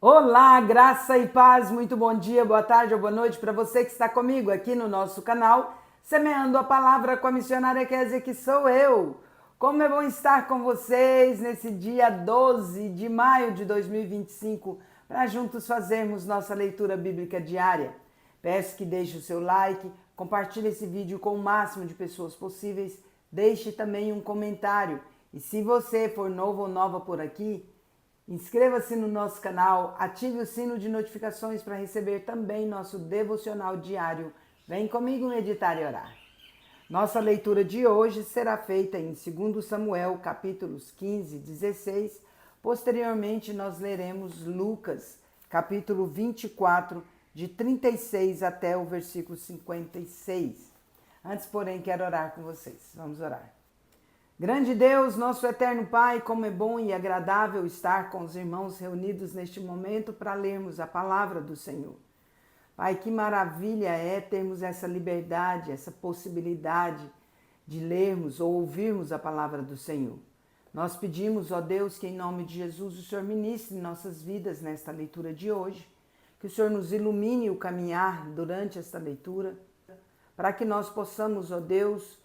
Olá, graça e paz, muito bom dia, boa tarde ou boa noite para você que está comigo aqui no nosso canal, Semeando a Palavra com a missionária Kézia, que sou eu. Como é bom estar com vocês nesse dia 12 de maio de 2025, para juntos fazermos nossa leitura bíblica diária. Peço que deixe o seu like, compartilhe esse vídeo com o máximo de pessoas possíveis, deixe também um comentário. E se você for novo ou nova por aqui, inscreva-se no nosso canal, ative o sino de notificações para receber também nosso devocional diário. Vem comigo meditar e orar. Nossa leitura de hoje será feita em 2 Samuel, capítulos 15 e 16. Posteriormente, nós leremos Lucas, capítulo 24, de 36 até o versículo 56. Antes, porém, quero orar com vocês. Vamos orar. Grande Deus, nosso eterno Pai, como é bom e agradável estar com os irmãos reunidos neste momento para lermos a palavra do Senhor. Pai, que maravilha é termos essa liberdade, essa possibilidade de lermos ou ouvirmos a palavra do Senhor. Nós pedimos, ó Deus, que em nome de Jesus o Senhor ministre nossas vidas nesta leitura de hoje, que o Senhor nos ilumine o caminhar durante esta leitura, para que nós possamos, ó Deus,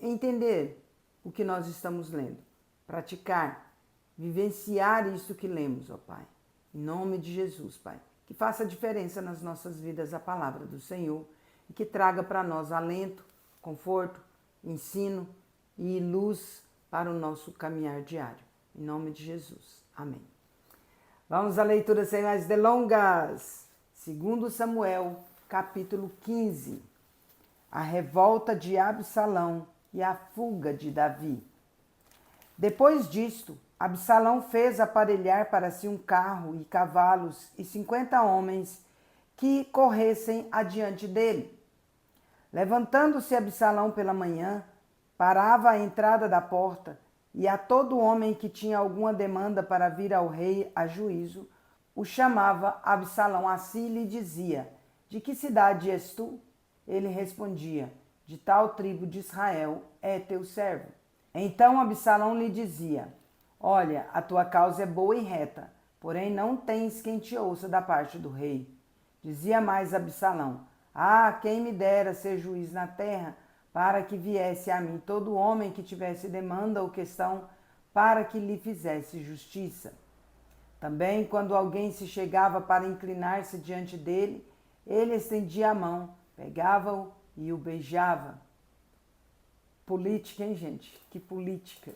entender o que nós estamos lendo, praticar, vivenciar isso que lemos, ó Pai. Em nome de Jesus, Pai. Que faça diferença nas nossas vidas a palavra do Senhor e que traga para nós alento, conforto, ensino e luz para o nosso caminhar diário. Em nome de Jesus. Amém. Vamos à leitura sem mais delongas. 2 Samuel, capítulo 15. A revolta de Absalão e a fuga de Davi. Depois disto, Absalão fez aparelhar para si um carro e cavalos e 50 homens que corressem adiante dele. Levantando-se Absalão pela manhã, parava à entrada da porta e a todo homem que tinha alguma demanda para vir ao rei a juízo, o chamava Absalão a si e lhe dizia: De que cidade és tu? Ele respondia: De tal tribo de Israel é teu servo. Então Absalão lhe dizia: Olha, a tua causa é boa e reta, porém não tens quem te ouça da parte do rei. Dizia mais Absalão: Ah, quem me dera ser juiz na terra, para que viesse a mim todo homem que tivesse demanda ou questão, para que lhe fizesse justiça. Também, quando alguém se chegava para inclinar-se diante dele, ele estendia a mão, pegava-o e o beijava. Política, hein, gente? Que política!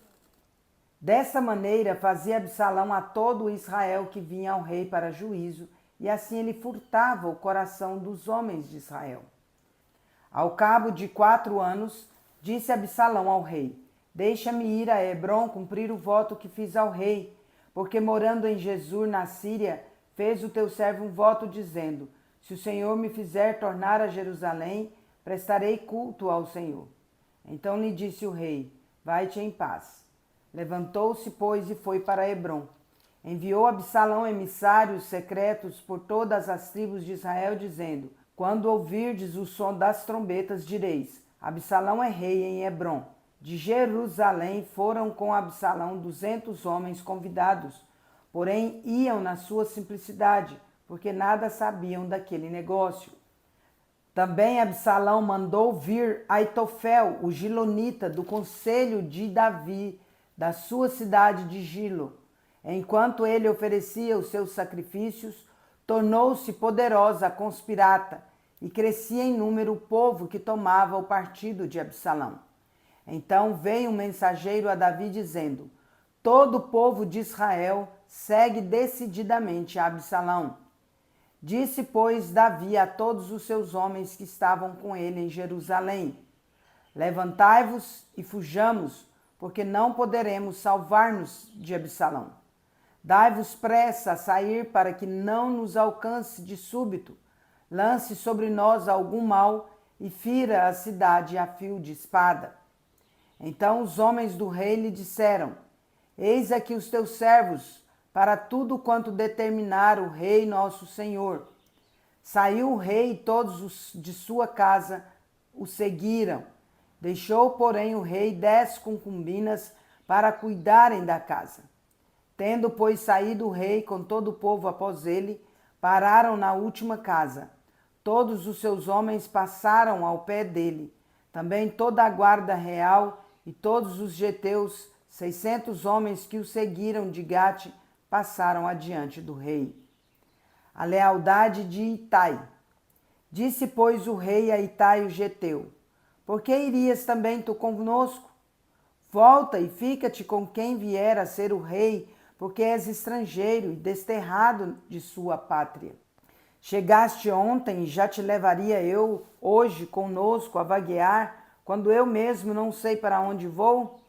Dessa maneira fazia Absalão a todo Israel que vinha ao rei para juízo, e assim ele furtava o coração dos homens de Israel. Ao cabo de 4 anos, disse Absalão ao rei: Deixa-me ir a Hebrom cumprir o voto que fiz ao rei, porque morando em Gesur, na Síria, fez o teu servo um voto dizendo: Se o Senhor me fizer tornar a Jerusalém, prestarei culto ao Senhor. Então lhe disse o rei: Vai-te em paz. Levantou-se, pois, e foi para Hebrom. Enviou Absalão emissários secretos por todas as tribos de Israel, dizendo: Quando ouvirdes o som das trombetas, direis: Absalão é rei em Hebrom. De Jerusalém foram com Absalão 200 homens convidados, porém iam na sua simplicidade, porque nada sabiam daquele negócio. Também Absalão mandou vir Aitofel, o gilonita, do conselho de Davi, da sua cidade de Gilo. Enquanto ele oferecia os seus sacrifícios, tornou-se poderosa a conspirata, e crescia em número o povo que tomava o partido de Absalão. Então veio um mensageiro a Davi dizendo: Todo o povo de Israel segue decididamente a Absalão. Disse, pois, Davi a todos os seus homens que estavam com ele em Jerusalém: Levantai-vos e fujamos, porque não poderemos salvar-nos de Absalão. Dai-vos pressa a sair para que não nos alcance de súbito, lance sobre nós algum mal e fira a cidade a fio de espada. Então os homens do rei lhe disseram: Eis aqui os teus servos, para tudo quanto determinar o rei nosso senhor. Saiu o rei e todos os de sua casa o seguiram. Deixou, porém, o rei 10 concubinas para cuidarem da casa. Tendo, pois, saído o rei com todo o povo após ele, pararam na última casa. Todos os seus homens passaram ao pé dele, também toda a guarda real e todos os geteus, 600 homens que o seguiram de Gate, passaram adiante do rei. A lealdade de Itai. Disse, pois, o rei a Itai o geteu: por que irias também tu conosco? Volta e fica-te com quem vier a ser o rei, porque és estrangeiro e desterrado de sua pátria. Chegaste ontem e já te levaria eu hoje conosco a vaguear, quando eu mesmo não sei para onde vou?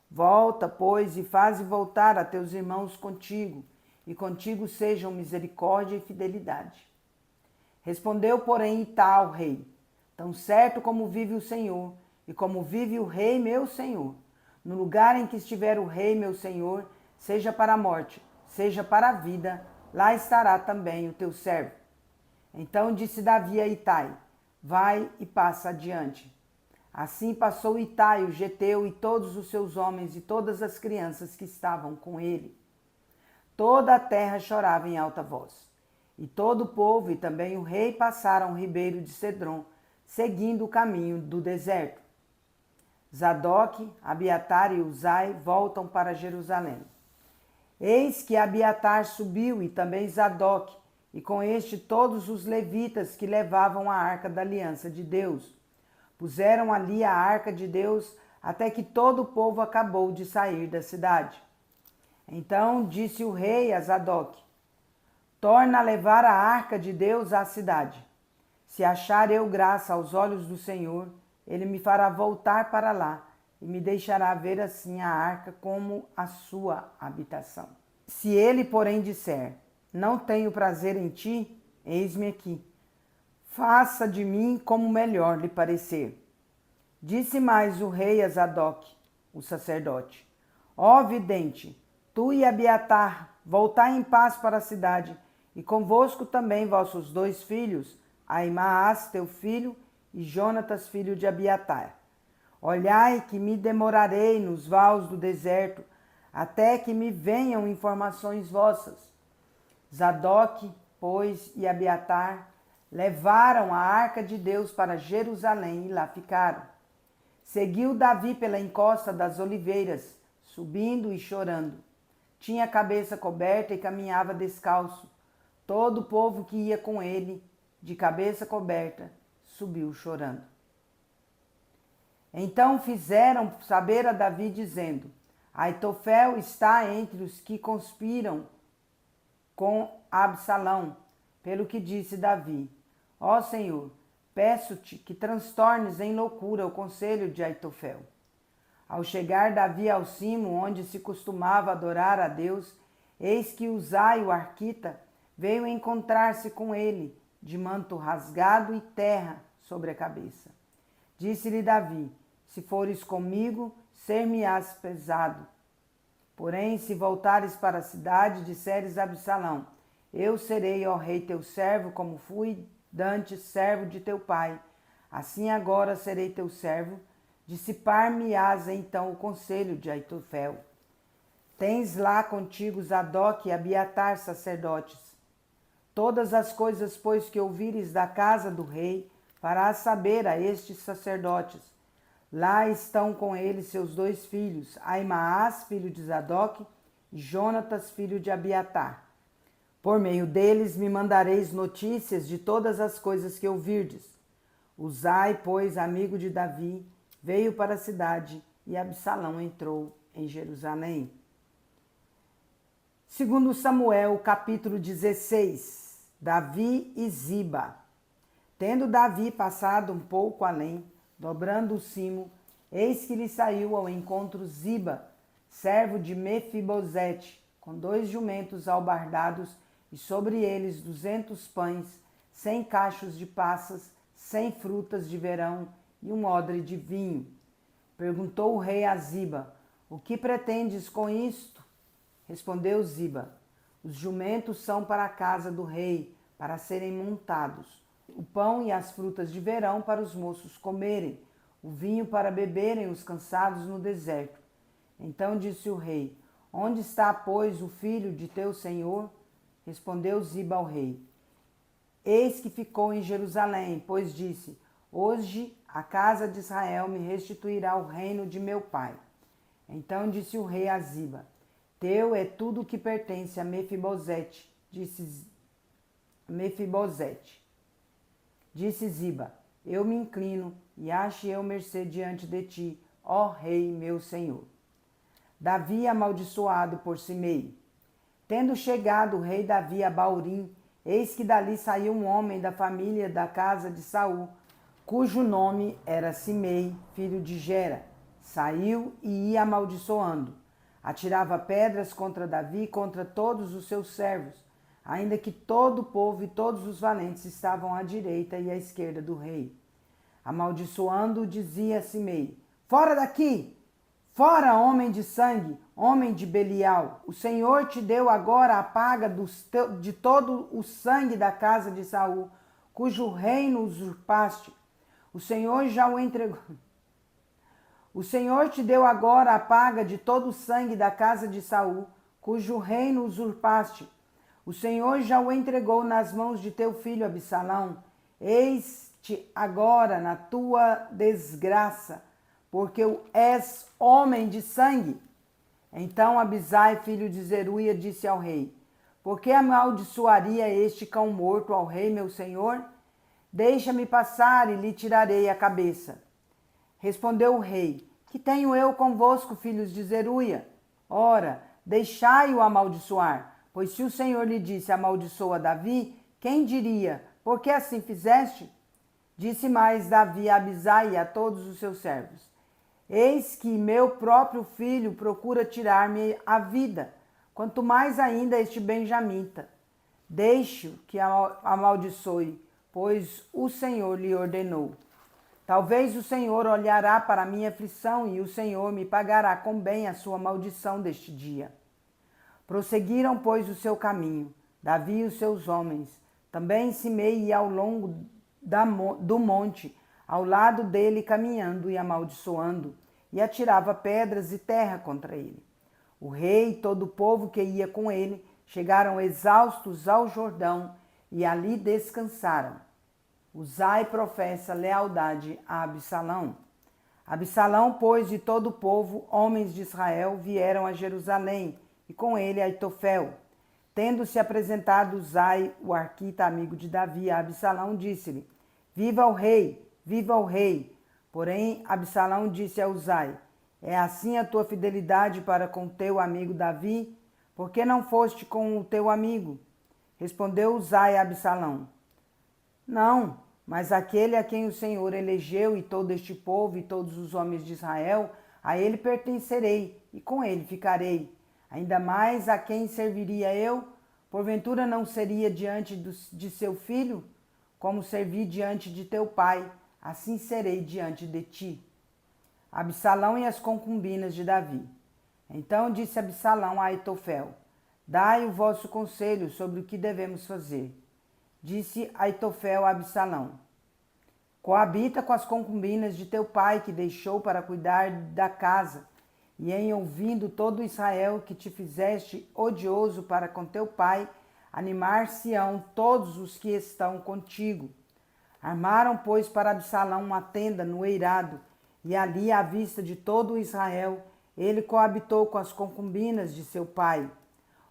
Volta, pois, e faze voltar a teus irmãos contigo, e contigo sejam misericórdia e fidelidade. Respondeu, porém, Itai ao rei: tão certo como vive o Senhor, e como vive o rei meu senhor, no lugar em que estiver o rei meu senhor, seja para a morte, seja para a vida, lá estará também o teu servo. Então disse Davi a Itai: vai e passa adiante. Assim passou Itai o geteu e todos os seus homens e todas as crianças que estavam com ele. Toda a terra chorava em alta voz. E todo o povo e também o rei passaram o ribeiro de Cedron, seguindo o caminho do deserto. Zadok, Abiatar e Uzai voltam para Jerusalém. Eis que Abiatar subiu e também Zadok, e com este todos os levitas que levavam a arca da aliança de Deus. Puseram ali a arca de Deus até que todo o povo acabou de sair da cidade. Então disse o rei a Zadok: torna a levar a arca de Deus à cidade. Se achar eu graça aos olhos do Senhor, ele me fará voltar para lá e me deixará ver assim a arca como a sua habitação. Se ele, porém, disser: não tenho prazer em ti, eis-me aqui. Faça de mim como melhor lhe parecer. Disse mais o rei a Zadok, o sacerdote: ó vidente, tu e Abiatar, voltai em paz para a cidade, e convosco também vossos 2 filhos, Aimaas, teu filho, e Jonatas, filho de Abiatar. Olhai que me demorarei nos vales do deserto, até que me venham informações vossas. Zadok, pois, e Abiatar levaram a arca de Deus para Jerusalém e lá ficaram. Seguiu Davi pela encosta das oliveiras, subindo e chorando. Tinha a cabeça coberta e caminhava descalço. Todo o povo que ia com ele, de cabeça coberta, subiu chorando. Então fizeram saber a Davi, dizendo: Aitofel está entre os que conspiram com Absalão, pelo que disse Davi: ó Senhor, peço-te que transtornes em loucura o conselho de Aitofel. Ao chegar Davi ao cimo, onde se costumava adorar a Deus, eis que Uzai, o arquita, veio encontrar-se com ele, de manto rasgado e terra sobre a cabeça. Disse-lhe Davi: se fores comigo, ser-me-ás pesado. Porém, se voltares para a cidade, disseres a Absalão: eu serei, ó rei, teu servo, como fui dantes servo de teu pai. Assim agora serei teu servo. Dissipar-me-ás então o conselho de Aitofel. Tens lá contigo Zadok e Abiatar, sacerdotes. Todas as coisas, pois, que ouvires da casa do rei, farás saber a estes sacerdotes. Lá estão com ele seus 2 filhos, Aimaas, filho de Zadok, e Jonatas, filho de Abiatar. Por meio deles me mandareis notícias de todas as coisas que ouvirdes. Uzai, pois, amigo de Davi, veio para a cidade e Absalão entrou em Jerusalém. Segundo Samuel, capítulo 16, Davi e Ziba. Tendo Davi passado um pouco além, dobrando o cimo, eis que lhe saiu ao encontro Ziba, servo de Mefibosete, com 2 jumentos albardados e sobre eles 200 pães, 100 cachos de passas, 100 frutas de verão e um odre de vinho. Perguntou o rei a Ziba: o que pretendes com isto? Respondeu Ziba: os jumentos são para a casa do rei, para serem montados. O pão e as frutas de verão para os moços comerem, o vinho para beberem os cansados no deserto. Então disse o rei: Onde está, pois, o filho de teu senhor? Respondeu Ziba ao rei: Eis que ficou em Jerusalém, pois disse: Hoje a casa de Israel me restituirá o reino de meu pai. Então disse o rei a Ziba: Teu é tudo o que pertence a Mefibosete. Disse Ziba: Eu me inclino e ache eu mercê diante de ti, ó rei meu senhor. Davi amaldiçoado por Simei. Tendo chegado o rei Davi a Baurim, eis que dali saiu um homem da família da casa de Saul, cujo nome era Simei, filho de Gera. Saiu e ia amaldiçoando. Atirava pedras contra Davi e contra todos os seus servos, ainda que todo o povo e todos os valentes estavam à direita e à esquerda do rei. Amaldiçoando, dizia Simei: Fora daqui! Fora, homem de sangue, homem de Belial, o Senhor te deu agora a paga de todo o sangue da casa de Saul, cujo reino usurpaste. O Senhor já o entregou. O Senhor te deu agora a paga de todo o sangue da casa de Saul, cujo reino usurpaste. O Senhor já o entregou nas mãos de teu filho Absalão. Eis-te agora na tua desgraça, porque és homem de sangue. Então Abisai, filho de Zeruia, disse ao rei: Por que amaldiçoaria este cão morto ao rei, meu senhor? Deixa-me passar e lhe tirarei a cabeça. Respondeu o rei: Que tenho eu convosco, filhos de Zeruia? Ora, deixai-o amaldiçoar, pois se o Senhor lhe disse: Amaldiçoa Davi, quem diria: Por que assim fizeste? Disse mais Davi a Abisai e a todos os seus servos: Eis que meu próprio filho procura tirar-me a vida, quanto mais ainda este benjamita. Deixe-o que amaldiçoe, pois o Senhor lhe ordenou. Talvez o Senhor olhará para a minha aflição e o Senhor me pagará com bem a sua maldição deste dia. Prosseguiram, pois, o seu caminho, Davi e os seus homens. Também Simei ia ao longo do monte, ao lado dele caminhando e amaldiçoando, e atirava pedras e terra contra ele. O rei e todo o povo que ia com ele chegaram exaustos ao Jordão e ali descansaram. Uzai professa lealdade a Absalão. Absalão, pois, e todo o povo, homens de Israel, vieram a Jerusalém, e com ele Aitofel. Tendo-se apresentado Uzai, o arquita amigo de Davi, a Absalão, disse-lhe: Viva o rei! Viva o rei! Porém, Absalão disse a Uzai: É assim a tua fidelidade para com teu amigo Davi? Por que não foste com o teu amigo? Respondeu Uzai a Absalão: Não, mas aquele a quem o Senhor elegeu, e todo este povo e todos os homens de Israel, a ele pertencerei, e com ele ficarei. Ainda mais a quem serviria eu? Porventura não seria diante de seu filho? Como servi diante de teu pai, assim serei diante de ti. Absalão e as concubinas de Davi. Então disse Absalão a Aitofel: Dai o vosso conselho sobre o que devemos fazer. Disse Aitofel a Absalão: Coabita com as concubinas de teu pai, que deixou para cuidar da casa, e em ouvindo todo Israel que te fizeste odioso para com teu pai, animar-se-ão todos os que estão contigo. Armaram, pois, para Absalão uma tenda no eirado, e ali, à vista de todo Israel, ele coabitou com as concubinas de seu pai.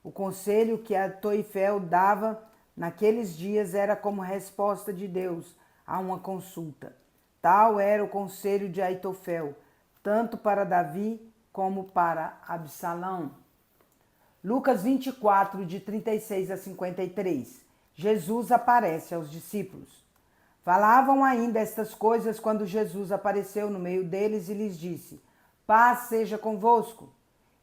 O conselho que Aitofel dava naqueles dias era como resposta de Deus a uma consulta. Tal era o conselho de Aitofel, tanto para Davi como para Absalão. Lucas 24, de 36 a 53. Jesus aparece aos discípulos. Falavam ainda estas coisas quando Jesus apareceu no meio deles e lhes disse: Paz seja convosco.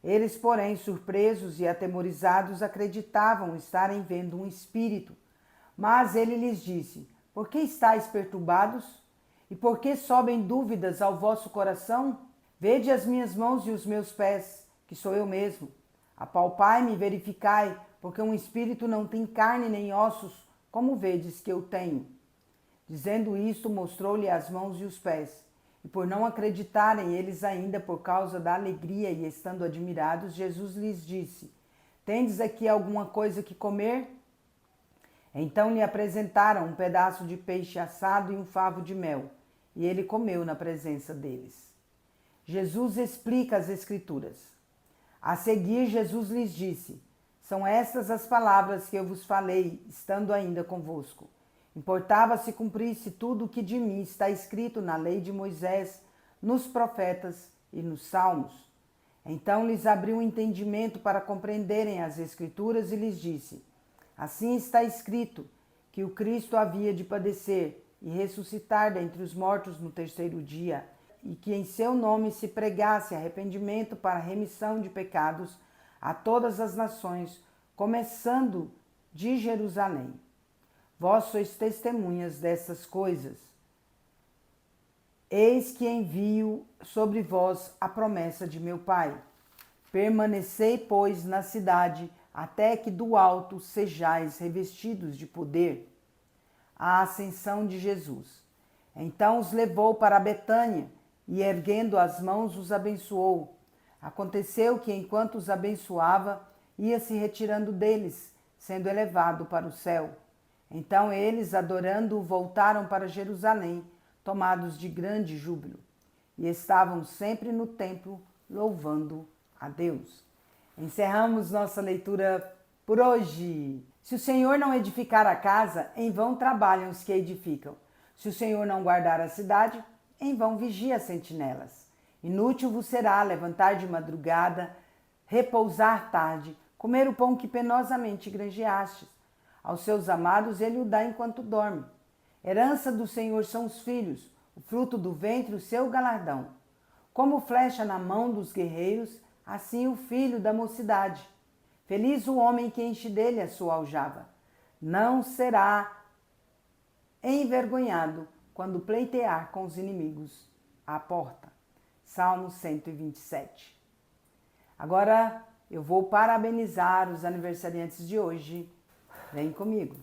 Eles, porém, surpresos e atemorizados, acreditavam estarem vendo um espírito. Mas ele lhes disse: Por que estáis perturbados? E por que sobem dúvidas ao vosso coração? Vede as minhas mãos e os meus pés, que sou eu mesmo. Apalpai-me e verificai, porque um espírito não tem carne nem ossos, como vedes que eu tenho. Dizendo isto, mostrou-lhe as mãos e os pés. E por não acreditarem eles ainda por causa da alegria e estando admirados, Jesus lhes disse: Tendes aqui alguma coisa que comer? Então lhe apresentaram um pedaço de peixe assado e um favo de mel, e ele comeu na presença deles. Jesus explica as Escrituras. A seguir, Jesus lhes disse: São estas as palavras que eu vos falei, estando ainda convosco. Importava se cumprisse tudo o que de mim está escrito na lei de Moisés, nos profetas e nos salmos. Então lhes abriu o entendimento para compreenderem as Escrituras e lhes disse: Assim está escrito que o Cristo havia de padecer e ressuscitar dentre os mortos no terceiro dia, e que em seu nome se pregasse arrependimento para remissão de pecados a todas as nações, começando de Jerusalém. Vós sois testemunhas dessas coisas. Eis que envio sobre vós a promessa de meu Pai. Permanecei, pois, na cidade, até que do alto sejais revestidos de poder. A ascensão de Jesus. Então os levou para Betânia, e erguendo as mãos os abençoou. Aconteceu que, enquanto os abençoava, ia se retirando deles, sendo elevado para o céu. Então eles, adorando-o, voltaram para Jerusalém, tomados de grande júbilo, e estavam sempre no templo, louvando a Deus. Encerramos nossa leitura por hoje. Se o Senhor não edificar a casa, em vão trabalham os que a edificam. Se o Senhor não guardar a cidade, em vão vigia as sentinelas. Inútil vos será levantar de madrugada, repousar tarde, comer o pão que penosamente granjeastes. Aos seus amados ele o dá enquanto dorme. Herança do Senhor são os filhos, o fruto do ventre o seu galardão. Como flecha na mão dos guerreiros, assim o filho da mocidade. Feliz o homem que enche dele a sua aljava. Não será envergonhado quando pleitear com os inimigos à porta. Salmo 127. Agora eu vou parabenizar os aniversariantes de hoje. Vem comigo.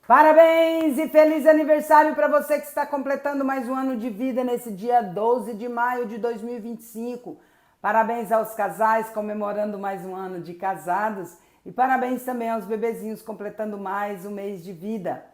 Parabéns e feliz aniversário para você que está completando mais um ano de vida nesse dia 12 de maio de 2025. Parabéns aos casais comemorando mais um ano de casados e parabéns também aos bebezinhos completando mais um mês de vida.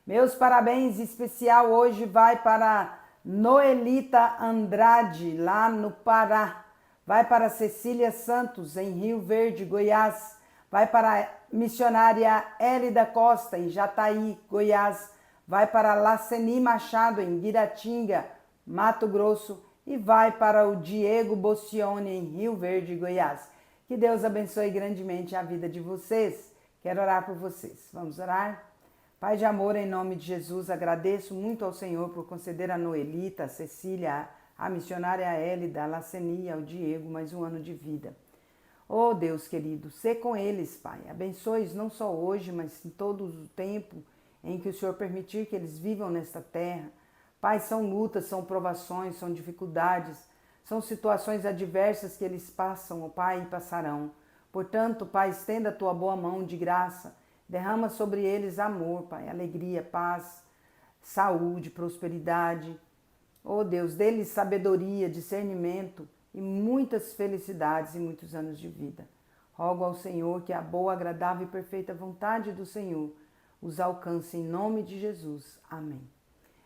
Meus parabéns especial hoje vai para Noelita Andrade, lá no Pará. Vai para Cecília Santos, em Rio Verde, Goiás. Vai para a missionária Hélida Costa, em Jataí, Goiás. Vai para Laceni Machado, em Guiratinga, Mato Grosso. E vai para o Diego Boccioni, em Rio Verde, Goiás. Que Deus abençoe grandemente a vida de vocês. Quero orar por vocês. Vamos orar? Pai de amor, em nome de Jesus, agradeço muito ao Senhor por conceder a Noelita, a Cecília, a missionária Hélida, a Laceni, ao Diego, mais um ano de vida. Oh Deus querido, sê com eles, Pai. Abençoe-os não só hoje, mas em todo o tempo em que o Senhor permitir que eles vivam nesta terra. Pai, são lutas, são provações, são dificuldades, são situações adversas que eles passam, oh Pai, e passarão. Portanto, Pai, estenda a tua boa mão de graça, derrama sobre eles amor, Pai, alegria, paz, saúde, prosperidade. Oh Deus, dê-lhes sabedoria, discernimento e muitas felicidades e muitos anos de vida. Rogo ao Senhor que a boa, agradável e perfeita vontade do Senhor os alcance em nome de Jesus. Amém.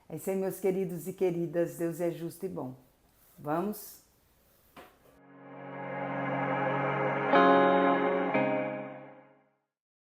É isso aí, meus queridos e queridas. Deus é justo e bom. Vamos?